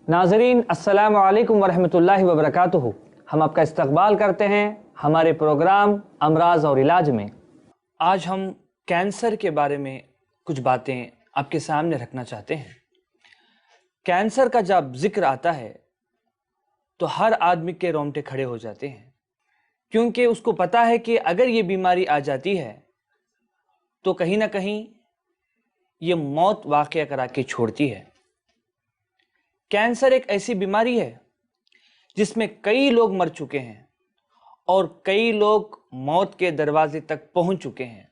नाज़रीन अस्सलाम वालेकुम वरहमतुल्लाहि वबरकातुहू। हम आपका इस्तकबाल करते हैं हमारे प्रोग्राम अमराज और इलाज में। आज हम कैंसर के बारे में कुछ बातें आपके सामने रखना चाहते हैं। कैंसर का जब जिक्र आता है तो हर आदमी के रोंगटे खड़े हो जाते हैं, क्योंकि उसको पता है कि अगर ये बीमारी आ जाती है तो कहीं ना कहीं ये मौत वाक़या करा के छोड़ती है। कैंसर एक ऐसी बीमारी है जिसमें कई लोग मर चुके हैं और कई लोग मौत के दरवाजे तक पहुंच चुके हैं।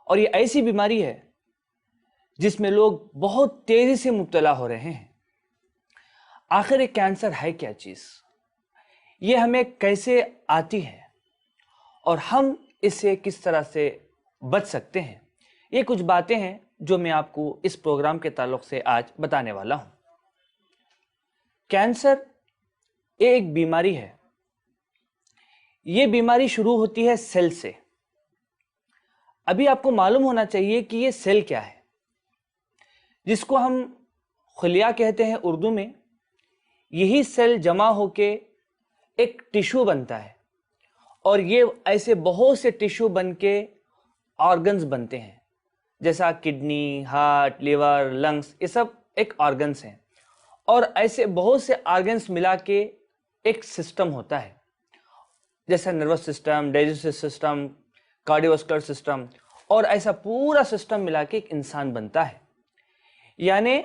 और ये ऐसी बीमारी है जिसमें लोग बहुत तेजी से मुब्तला हो रहे हैं। आखिर ये कैंसर है क्या चीज़, ये हमें कैसे आती है और हम इससे किस तरह से बच सकते हैं, ये कुछ बातें हैं जो मैं आपको इस प्रोग्राम के ताल्लुक से आज बताने वाला हूं। कैंसर एक बीमारी है। ये बीमारी शुरू होती है सेल से। अभी आपको मालूम होना चाहिए कि ये सेल क्या है, जिसको हम खुलिया कहते हैं उर्दू में। यही सेल जमा होके एक टिश्यू बनता है और ये ऐसे बहुत से टिश्यू बन के ऑर्गन्स बनते हैं, जैसा किडनी, हार्ट, लिवर, लंग्स, ये सब एक ऑर्गन्स हैं। और ऐसे बहुत से ऑर्गन्स मिला के एक सिस्टम होता है, जैसा nervous system, digestive system, cardiovascular system, और ऐसा पूरा सिस्टम मिला के एक इंसान बनता है। यानी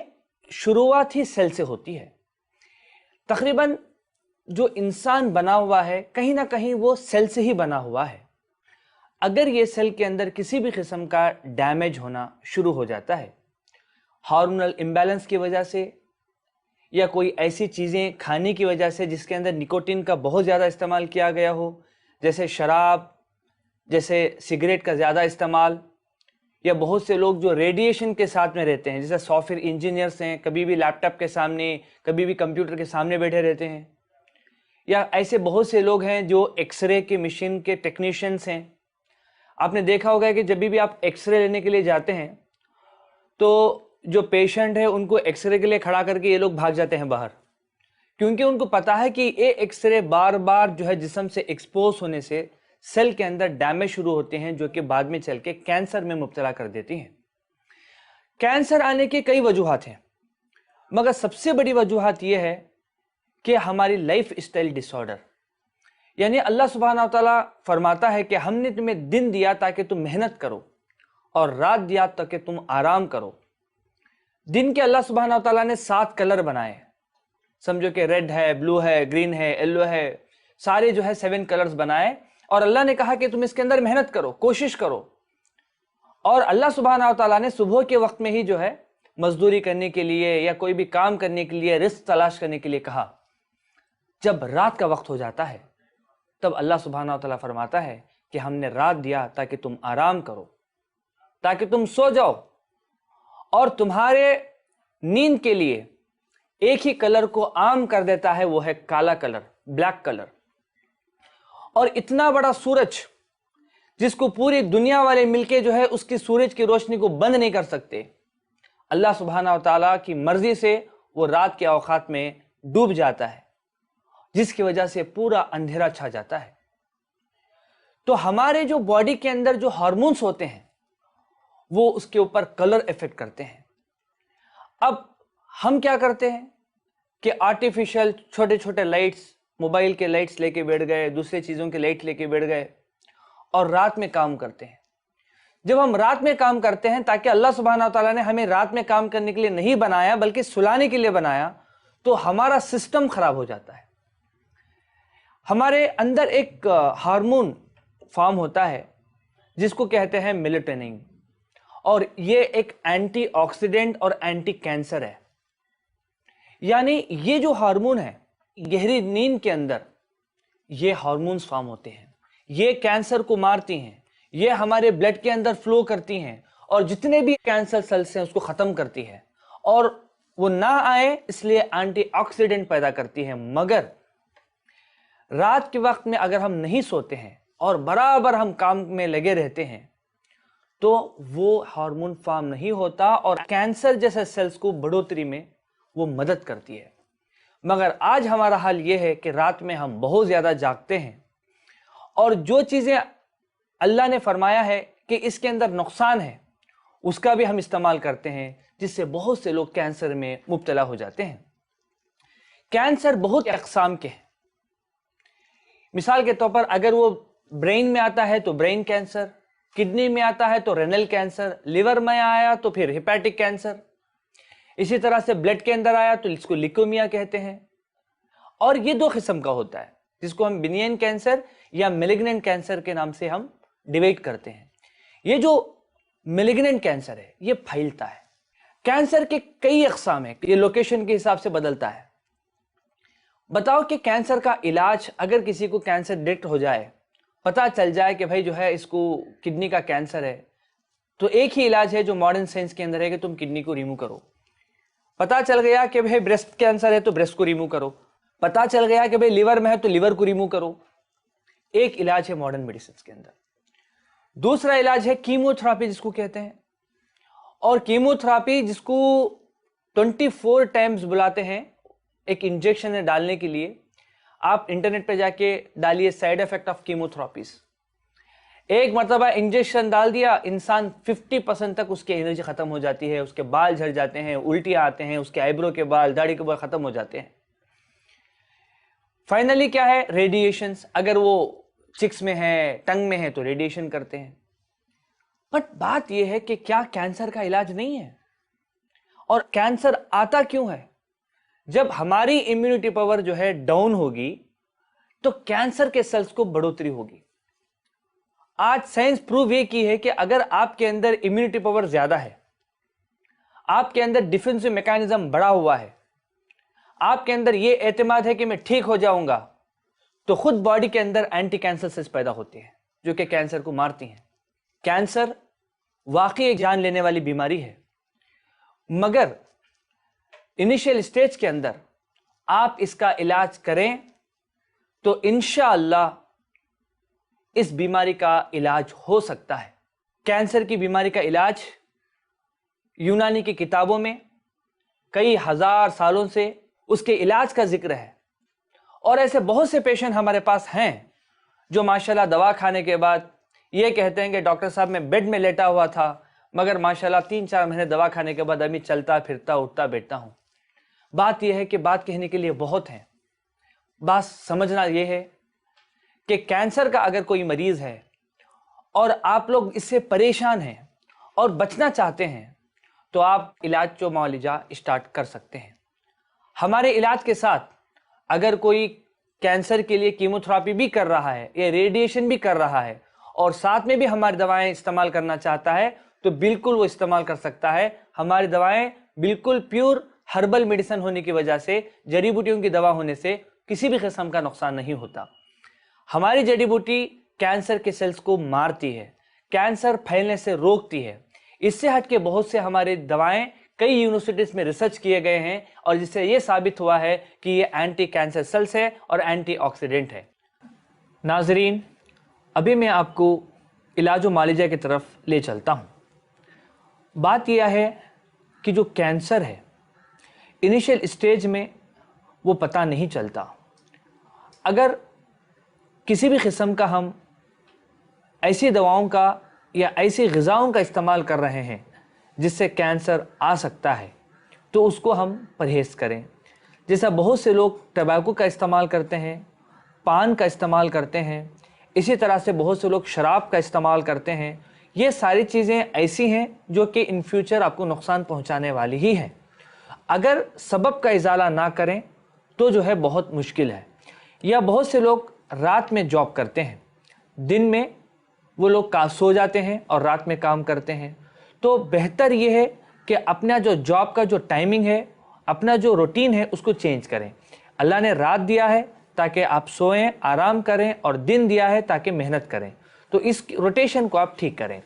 शुरुआत ही सेल से होती है। तकरीबन जो इंसान बना हुआ है कहीं ना कहीं वो सेल से ही बना हुआ है। अगर ये सेल के अंदर किसी भी किस्म का डैमेज होना शुरू हो जाता है, हार्मोनल इम्बैलेंस की वजह से या कोई ऐसी चीज़ें खाने की वजह से जिसके अंदर निकोटीन का बहुत ज़्यादा इस्तेमाल किया गया हो, जैसे शराब, जैसे सिगरेट का ज़्यादा इस्तेमाल, या बहुत से लोग जो रेडिएशन के साथ में रहते हैं, जैसे सॉफ्टवेयर इंजीनियर्स हैं, कभी भी लैपटॉप के सामने, कभी भी कंप्यूटर के सामने बैठे रहते हैं, या ऐसे बहुत से लोग हैं जो एक्सरे के मशीन के टेक्नीशियंस हैं। आपने देखा होगा कि जब भी आप एक्सरे लेने के लिए जाते हैं तो जो पेशेंट है उनको एक्सरे के लिए खड़ा करके ये लोग भाग जाते हैं बाहर, क्योंकि उनको पता है कि ये एक्सरे बार बार जो है जिस्म से एक्सपोज होने से सेल के अंदर डैमेज शुरू होते हैं, जो कि बाद में चल के कैंसर में मुब्तला कर देती हैं। कैंसर आने की कई वजूहात हैं, मगर सबसे बड़ी वजूहात ये है कि हमारी लाइफ स्टाइल डिसऑर्डर। यानी अल्लाह सुब्हानहू व तआला फरमाता है कि हमने तुम्हें दिन दिया ताकि तुम मेहनत करो और रात दिया ताकि तुम आराम करो। दिन के अल्लाह सुब्हानहू व तआला ने 7 कलर बनाए, समझो कि रेड है, ब्लू है, ग्रीन है, येलो है, सारे जो है 7 कलर्स बनाए, और अल्लाह ने कहा कि तुम इसके अंदर मेहनत करो, कोशिश करो। और अल्लाह सुब्हानहू व तआला ने सुबह के वक्त में ही जो है मजदूरी करने के लिए या कोई भी काम करने के लिए, रिस्क तलाश करने के लिए कहा। जब रात का वक्त हो जाता है तब अल्लाह सुब्हानहू व तआला फरमाता है कि हमने रात दिया ताकि तुम आराम करो, ताकि तुम सो जाओ, और तुम्हारे नींद के लिए एक ही कलर को आम कर देता है, वो है काला कलर, ब्लैक कलर। और इतना बड़ा सूरज जिसको पूरी दुनिया वाले मिलके जो है उसकी सूरज की रोशनी को बंद नहीं कर सकते, अल्लाह सुब्हानहू व तआला की मर्जी से वो रात के औकात में डूब जाता है, जिसकी वजह से पूरा अंधेरा छा जाता है। तो हमारे जो बॉडी के अंदर जो हार्मोन्स होते हैं वो उसके ऊपर कलर इफेक्ट करते हैं। अब हम क्या करते हैं कि आर्टिफिशियल छोटे छोटे लाइट्स, मोबाइल के लाइट्स लेके बैठ गए, दूसरे चीज़ों के लाइट लेके बैठ गए और रात में काम करते हैं। जब हम रात में काम करते हैं, ताकि अल्लाह सुब्हानहू व तआला ने हमें रात में काम करने के लिए नहीं बनाया बल्कि सुलाने के लिए बनाया, तो हमारा सिस्टम खराब हो जाता है। हमारे अंदर एक हार्मोन फॉर्म होता है जिसको कहते हैं मेलेटोनिन, और ये एक एंटीऑक्सीडेंट और एंटी कैंसर है। यानी ये जो हार्मोन है, गहरी नींद के अंदर ये हार्मोन्स फॉर्म होते हैं, ये कैंसर को मारती हैं, ये हमारे ब्लड के अंदर फ्लो करती हैं और जितने भी कैंसर सेल्स हैं उसको ख़त्म करती है, और वो ना आए इसलिए एंटीऑक्सीडेंट पैदा करती है। मगर रात के वक्त में अगर हम नहीं सोते हैं और बराबर हम काम में लगे रहते हैं तो वो हार्मोन फॉर्म नहीं होता और कैंसर जैसे सेल्स को बढ़ोतरी में वो मदद करती है। مگر آج ہمارا حال یہ ہے کہ رات میں ہم بہت زیادہ جاگتے ہیں اور جو چیزیں اللہ نے فرمایا ہے کہ اس کے اندر نقصان ہے اس کا بھی ہم استعمال کرتے ہیں، جس سے بہت سے لوگ کینسر میں مبتلا ہو جاتے ہیں۔ کینسر بہت اقسام کے ہیں۔ مثال کے طور پر اگر وہ برین میں آتا ہے تو برین کینسر، کڈنی میں آتا ہے تو رینل کینسر، لیور میں آیا تو پھر ہیپیٹک کینسر، اسی طرح سے بلڈ کے اندر آیا تو اس کو لیکومیا کہتے ہیں۔ اور یہ دو قسم کا ہوتا ہے جس کو ہم بنین کینسر یا میلیگننٹ کینسر کے نام سے ہم ڈیوائڈ کرتے ہیں۔ یہ جو میلیگننٹ کینسر ہے یہ پھیلتا ہے۔ کینسر کے کئی اقسام ہیں، یہ لوکیشن کے حساب سے بدلتا ہے۔ بتاؤ کہ کینسر کا علاج، اگر کسی کو کینسر ڈیٹیکٹ ہو جائے، پتہ چل جائے کہ بھائی جو ہے اس کو کڈنی کا کینسر ہے، تو ایک ہی علاج ہے جو ماڈرن سائنس کے اندر ہے کہ تم کڈنی کو ریمو کرو۔ پتہ چل گیا کہ بھائی بریسٹ کینسر ہے تو بریسٹ کو ریمو کرو، پتہ چل گیا کہ بھائی لیور میں ہے تو لیور کو ریمو کرو۔ ایک علاج ہے ماڈرن میڈیسنز کے اندر۔ دوسرا علاج ہے کیمو تھراپی جس کو کہتے ہیں، اور کیمو تھراپی جس کو 24 ٹائمز بلاتے ہیں، ایک انجیکشن ہے ڈالنے کے لیے۔ آپ انٹرنیٹ پہ جا کے ڈالیے side effect of chemotherapies. ایک مرتبہ انجیکشن ڈال دیا، انسان 50% تک اس کی انرجی ختم ہو جاتی ہے، اس کے بال جھڑ جاتے ہیں، الٹیاں آتے ہیں، اس کے آئیبرو کے بال، داڑھی کے بال ختم ہو جاتے ہیں۔ فائنلی کیا ہے؟ ریڈیشنز، اگر وہ چکس میں ہے، ٹنگ میں ہے تو ریڈیشن کرتے ہیں۔ بٹ بات یہ ہے کہ کیا کینسر کا علاج نہیں ہے؟ اور کینسر آتا کیوں ہے؟ جب ہماری امیونٹی پاور جو ہے ڈاؤن ہوگی تو کینسر کے سیلز کو بڑھوتری ہوگی۔ آج سائنس پروو یہ کی ہے کہ اگر آپ کے اندر امیونٹی پاور زیادہ ہے، آپ کے اندر ڈیفنسو میکانزم بڑا ہوا ہے، آپ کے اندر یہ اعتماد ہے کہ میں ٹھیک ہو جاؤں گا، تو خود باڈی کے اندر اینٹی کینسر سیلز پیدا ہوتے ہیں جو کہ کینسر کو مارتی ہیں۔ کینسر واقعی ایک جان لینے والی بیماری ہے، مگر انیشیل سٹیج کے اندر آپ اس کا علاج کریں تو انشاءاللہ اس بیماری کا علاج ہو سکتا ہے۔ کینسر کی بیماری کا علاج یونانی کی کتابوں میں کئی ہزار سالوں سے اس کے علاج کا ذکر ہے، اور ایسے بہت سے پیشنٹ ہمارے پاس ہیں جو ماشاءاللہ دوا کھانے کے بعد یہ کہتے ہیں کہ ڈاکٹر صاحب میں بیڈ میں لیٹا ہوا تھا، مگر ماشاءاللہ 3-4 مہینے دوا کھانے کے بعد ابھی چلتا پھرتا اٹھتا بیٹھتا ہوں۔ بات یہ ہے کہ بات کہنے کے لیے بہت ہیں، بات سمجھنا یہ ہے کہ کینسر کا اگر کوئی مریض ہے اور آپ لوگ اس سے پریشان ہیں اور بچنا چاہتے ہیں تو آپ علاج جو معالجہ اسٹارٹ کر سکتے ہیں۔ ہمارے علاج کے ساتھ اگر کوئی کینسر کے لیے کیمو تھراپی بھی کر رہا ہے یا ریڈیشن بھی کر رہا ہے اور ساتھ میں بھی ہماری دوائیں استعمال کرنا چاہتا ہے تو بالکل وہ استعمال کر سکتا ہے۔ ہماری دوائیں بالکل پیور ہربل میڈیسن ہونے کی وجہ سے، جڑی بوٹیوں کی دوا ہونے سے کسی بھی قسم کا نقصان نہیں ہوتا۔ ہماری جڑی بوٹی کینسر کے سیلز کو مارتی ہے، کینسر پھیلنے سے روکتی ہے۔ اس سے ہٹ کے بہت سے ہمارے دوائیں کئی یونیورسٹیز میں ریسرچ کیے گئے ہیں اور جس سے یہ ثابت ہوا ہے کہ یہ اینٹی کینسر سیلز ہے اور اینٹی آکسیڈنٹ ہے۔ ناظرین، ابھی میں آپ کو علاج و معالجہ کی طرف لے چلتا ہوں۔ بات یہ ہے کہ جو کینسر ہے انیشیل اسٹیج میں وہ پتہ نہیں چلتا۔ اگر کسی بھی قسم کا ہم ایسی دواؤں کا یا ایسی غذاؤں کا استعمال کر رہے ہیں جس سے کینسر آ سکتا ہے تو اس کو ہم پرہیز کریں۔ جیسا بہت سے لوگ ٹبیکو کا استعمال کرتے ہیں، پان کا استعمال کرتے ہیں، اسی طرح سے بہت سے لوگ شراب کا استعمال کرتے ہیں۔ یہ ساری چیزیں ایسی ہیں جو کہ ان فیوچر آپ کو نقصان پہنچانے والی ہی ہیں۔ اگر سبب کا ازالہ نہ کریں تو جو ہے بہت مشکل ہے۔ یا بہت سے لوگ رات میں جاب کرتے ہیں، دن میں وہ لوگ سو جاتے ہیں اور رات میں کام کرتے ہیں، تو بہتر یہ ہے کہ اپنا جو جاب کا جو ٹائمنگ ہے، اپنا جو روٹین ہے اس کو چینج کریں۔ اللہ نے رات دیا ہے تاکہ آپ سوئیں، آرام کریں، اور دن دیا ہے تاکہ محنت کریں، تو اس روٹیشن کو آپ ٹھیک کریں۔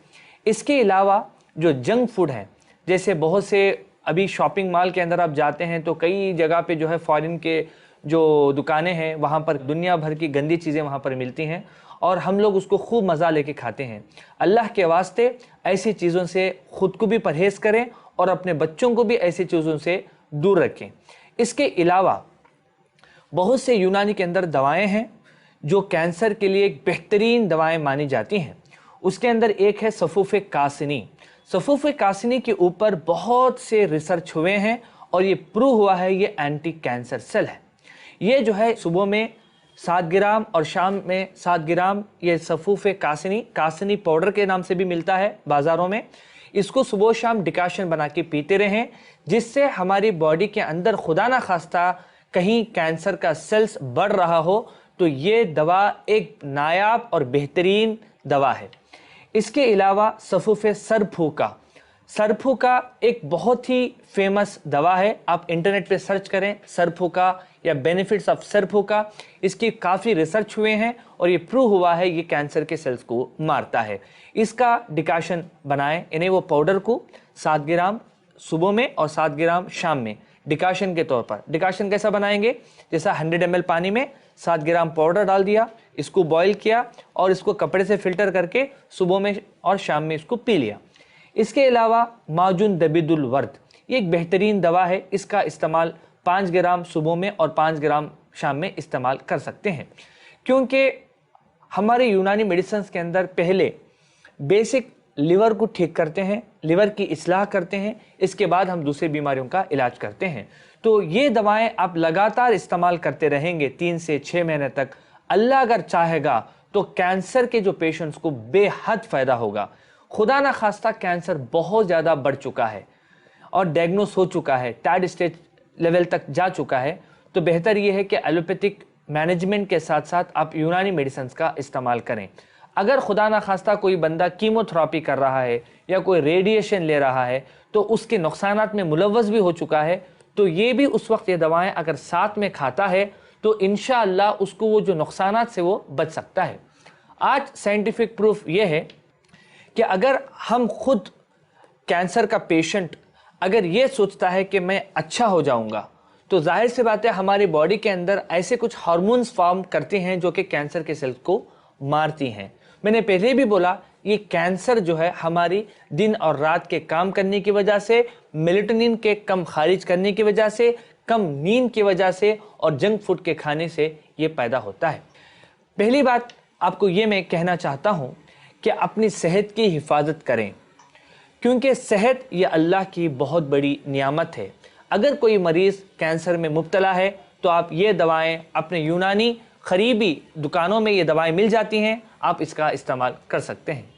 اس کے علاوہ جو جنک فوڈ ہے، جیسے بہت سے ابھی شاپنگ مال کے اندر آپ جاتے ہیں تو کئی جگہ پہ جو ہے فارن کے جو دکانیں ہیں وہاں پر دنیا بھر کی گندی چیزیں وہاں پر ملتی ہیں اور ہم لوگ اس کو خوب مزہ لے کے کھاتے ہیں۔ اللہ کے واسطے ایسی چیزوں سے خود کو بھی پرہیز کریں اور اپنے بچوں کو بھی ایسی چیزوں سے دور رکھیں۔ اس کے علاوہ बहुत से यूनानी के अंदर दवाएं हैं जो कैंसर के लिए एक बेहतरीन दवाएं मानी जाती हैं। उसके अंदर एक है सफूफ कासिनी। सफूफ कासिनी के ऊपर बहुत से रिसर्च हुए हैं और ये प्रूव हुआ है ये एंटी कैंसर सेल है। ये जो है सुबह में 7 ग्राम और शाम में 7 ग्राम ये सफूफ कासिनी पाउडर के नाम से भी मिलता है बाज़ारों में। इसको सुबह शाम डिकाशन बना के पीते रहें, जिससे हमारी बॉडी के अंदर खुदा ना खास्ता कहीं कैंसर का सेल्स बढ़ रहा हो तो ये दवा एक नायाब और बेहतरीन दवा है। इसके अलावा सफूफ सरफूका एक बहुत ही फेमस दवा है। आप इंटरनेट पे सर्च करें सरफूका या बेनिफिट्स ऑफ सरफूका, इसकी काफ़ी रिसर्च हुए हैं और ये प्रूव हुआ है ये कैंसर के सेल्स को मारता है। इसका डिकाशन बनाएं, इन्हें वो पाउडर को 7 ग्राम सुबह में और 7 ग्राम शाम में डिकाशन के तौर पर। डिकाशन कैसा बनाएंगे, जैसा 100 ml पानी में 7 ग्राम पाउडर डाल दिया, इसको बॉईल किया और इसको कपड़े से फिल्टर करके सुबह में और शाम में इसको पी लिया। इसके अलावा माजुन दबिदुल वर्द, ये एक बेहतरीन दवा है। इसका इस्तेमाल 5 ग्राम सुबह में और 5 ग्राम शाम में इस्तेमाल कर सकते हैं, क्योंकि हमारे यूनानी मेडिसिन के अंदर पहले बेसिक लिवर को ठीक करते हैं, लिवर की इस्लाह करते हैं, इसके बाद हम दूसरी बीमारियों का इलाज करते हैं। तो ये दवाएं आप लगातार इस्तेमाल करते रहेंगे 3 से 6 महीने तक। अल्लाह अगर चाहेगा तो कैंसर के जो पेशेंट्स को बेहद फ़ायदा होगा। खुदा ना खास्ता कैंसर बहुत ज़्यादा बढ़ चुका है और डायग्नोस हो चुका है, थर्ड स्टेज लेवल तक जा चुका है, तो बेहतर ये है कि एलोपैथिक मैनेजमेंट के साथ साथ आप यूनानी मेडिसिन का इस्तेमाल करें। अगर खुदा ना खास्ता कोई बंदा कीमोथेरेपी कर रहा है या कोई रेडिएशन ले रहा है तो उसके नुकसानात में मुलव्वस भी हो चुका है, तो ये भी उस वक्त ये दवाएं अगर साथ में खाता है तो इंशाअल्लाह उसको वो जो नुकसानात से वो बच सकता है। आज साइंटिफिक प्रूफ ये है कि अगर हम खुद कैंसर का पेशेंट अगर ये सोचता है कि मैं अच्छा हो जाऊंगा, तो जाहिर सी बात है हमारी बॉडी के अंदर ऐसे कुछ हार्मोन्स फॉर्म करती हैं जो कि कैंसर के सेल्स को मारती हैं। मैंने पहले भी बोला ये कैंसर जो है हमारी दिन और रात के काम करने की वजह से, मेलेटोनिन के कम खारिज करने की वजह से, कम नींद की वजह से और जंक फूड के खाने से ये पैदा होता है। पहली बात आपको ये मैं कहना चाहता हूँ कि अपनी सेहत की हिफाजत करें, क्योंकि सेहत ये अल्लाह की बहुत बड़ी नियामत है। अगर कोई मरीज़ कैंसर में मुब्तला है तो आप ये दवाएं अपने यूनानी करीबी दुकानों में ये दवाएं मिल जाती हैं, आप इसका इस्तेमाल कर सकते हैं।